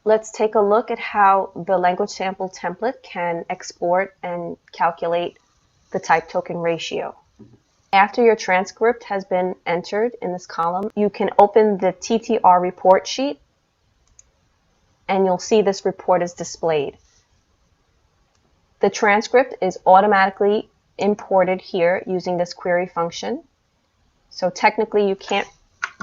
Let's take a look at how the language sample template can export and calculate the type token ratio. After your transcript has been entered in this column, you can open the TTR report sheet and you'll see this report is displayed. The transcript is automatically imported here using this query function. So technically you can't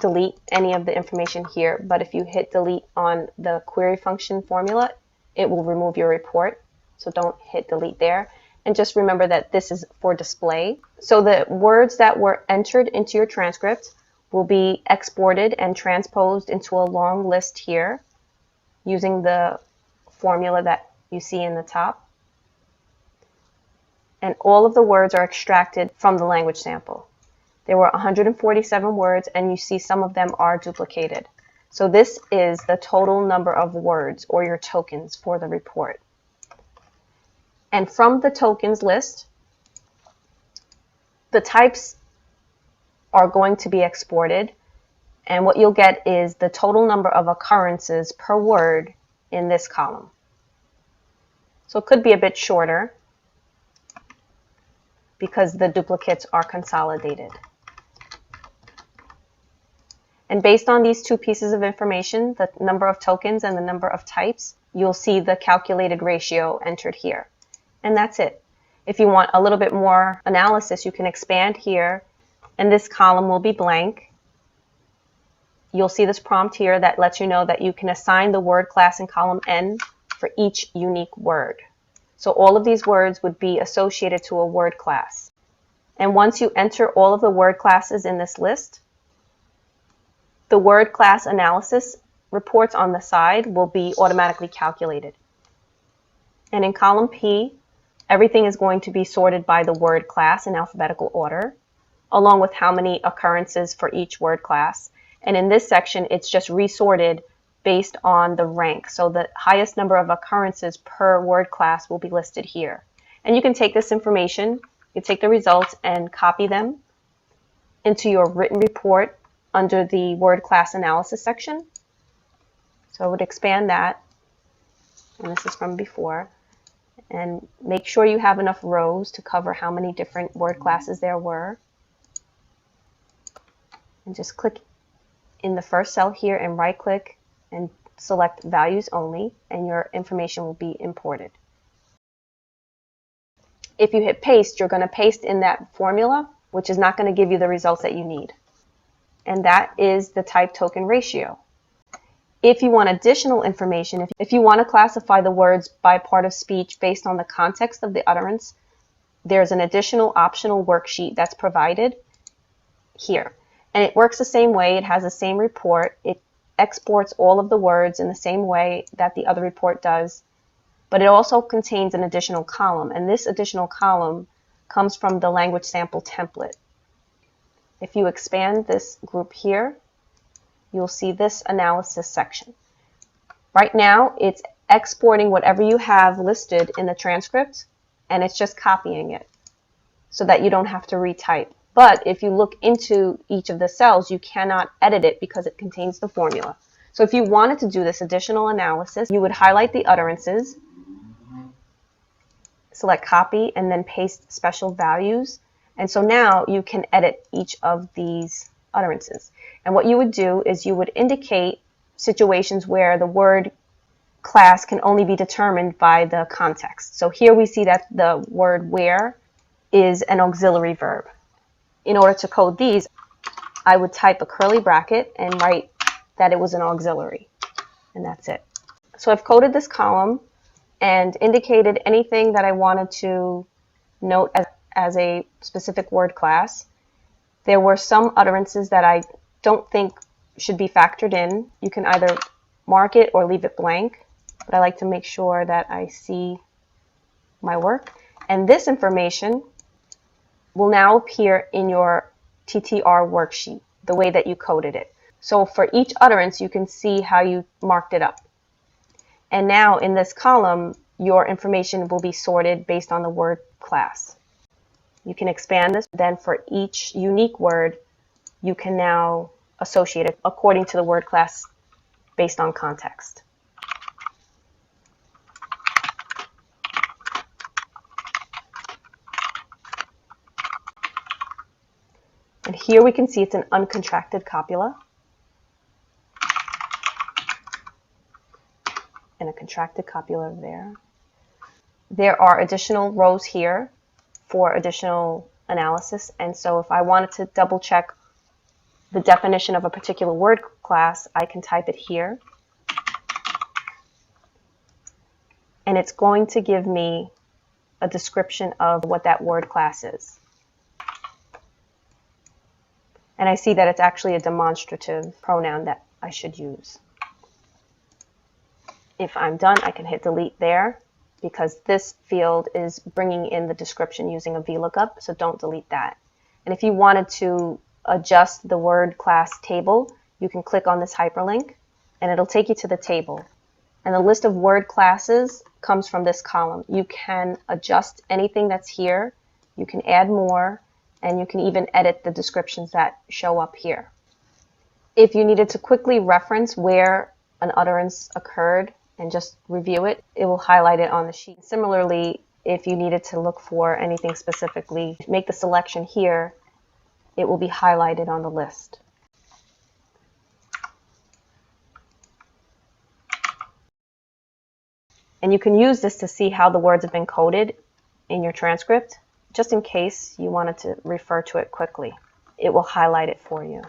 delete any of the information here, but if you hit delete on the query function formula, it will remove your report. So don't hit delete there. And just remember that this is for display. So the words that were entered into your transcript will be exported and transposed into a long list here using the formula that you see in the top. And all of the words are extracted from the language sample. There were 147 words, and you see some of them are duplicated. So this is the total number of words, or your tokens, for the report. And from the tokens list, the types are going to be exported, and what you'll get is the total number of occurrences per word in this column. So it could be a bit shorter because the duplicates are consolidated. And based on these two pieces of information, the number of tokens and the number of types, you'll see the calculated ratio entered here. And that's it. If you want a little bit more analysis, you can expand here, and this column will be blank. You'll see this prompt here that lets you know that you can assign the word class in column N for each unique word. So all of these words would be associated to a word class. And once you enter all of the word classes in this list, the word class analysis reports on the side will be automatically calculated. And in column P, everything is going to be sorted by the word class in alphabetical order, along with how many occurrences for each word class. And in this section, it's just resorted based on the rank. So the highest number of occurrences per word class will be listed here. And you can take this information, you take the results and copy them into your written report under the word class analysis section. So I would expand that, and this is from before, and make sure you have enough rows to cover how many different word classes there were. And just click in the first cell here and right click and select values only, and your information will be imported. If you hit paste, you're going to paste in that formula, which is not going to give you the results that you need. And that is the type token ratio. If you want additional information, if you want to classify the words by part of speech based on the context of the utterance, there's an additional optional worksheet that's provided here. And it works the same way. It has the same report. It exports all of the words in the same way that the other report does. But it also contains an additional column. And this additional column comes from the language sample template. If you expand this group here, you'll see this analysis section. Right now, it's exporting whatever you have listed in the transcript, and it's just copying it so that you don't have to retype. But if you look into each of the cells, you cannot edit it because it contains the formula. So if you wanted to do this additional analysis, you would highlight the utterances, select copy, and then paste special values. And so now you can edit each of these utterances. And what you would do is you would indicate situations where the word class can only be determined by the context. So here we see that the word where is an auxiliary verb. In order to code these, I would type a curly bracket and write that it was an auxiliary. And that's it. So I've coded this column and indicated anything that I wanted to note as a specific word class. There were some utterances that I don't think should be factored in. You can either mark it or leave it blank, but I like to make sure that I see my work. And this information will now appear in your TTR worksheet, the way that you coded it. So for each utterance, you can see how you marked it up. And now in this column, your information will be sorted based on the word class. You can expand this. Then for each unique word, you can now associate it according to the word class based on context. And here we can see it's an uncontracted copula and a contracted copula there. There are additional rows here for additional analysis, and so if I wanted to double check the definition of a particular word class, I can type it here, and it's going to give me a description of what that word class is. And I see that it's actually a demonstrative pronoun that I should use. If I'm done, I can hit delete there, because this field is bringing in the description using a VLOOKUP, so don't delete that. And if you wanted to adjust the word class table, you can click on this hyperlink and it'll take you to the table. And the list of word classes comes from this column. You can adjust anything that's here, you can add more, and you can even edit the descriptions that show up here. If you needed to quickly reference where an utterance occurred and just review it, it will highlight it on the sheet. Similarly, if you needed to look for anything specifically, make the selection here, it will be highlighted on the list. And you can use this to see how the words have been coded in your transcript, just in case you wanted to refer to it quickly. It will highlight it for you.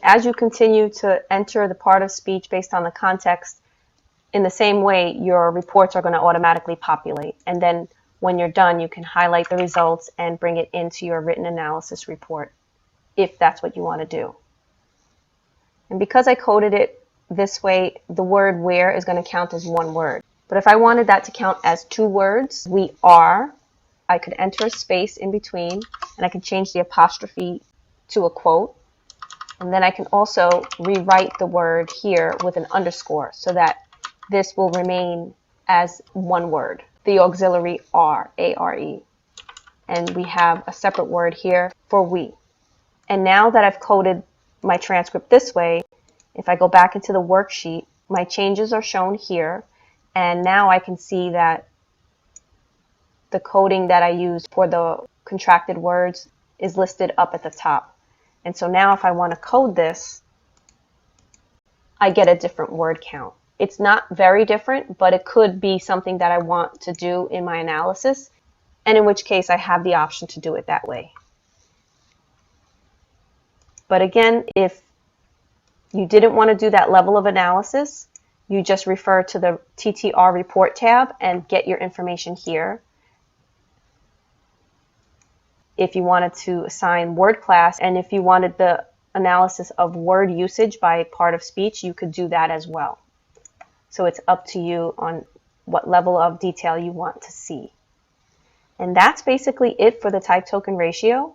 As you continue to enter the part of speech based on the context, in the same way, your reports are going to automatically populate. And then when you're done, you can highlight the results and bring it into your written analysis report, if that's what you want to do. And because I coded it this way, the word where is going to count as one word. But if I wanted that to count as two words, we are, I could enter a space in between, and I could change the apostrophe to a quote. And then I can also rewrite the word here with an underscore so that this will remain as one word, the auxiliary are, A-R-E. And we have a separate word here for we. And now that I've coded my transcript this way, if I go back into the worksheet, my changes are shown here. And now I can see that the coding that I used for the contracted words is listed up at the top. And so now if I want to code this, I get a different word count. It's not very different, but it could be something that I want to do in my analysis, and in which case I have the option to do it that way. But again, if you didn't want to do that level of analysis, you just refer to the TTR report tab and get your information here. If you wanted to assign word class, and if you wanted the analysis of word usage by part of speech, you could do that as well. So it's up to you on what level of detail you want to see. And that's basically it for the type token ratio.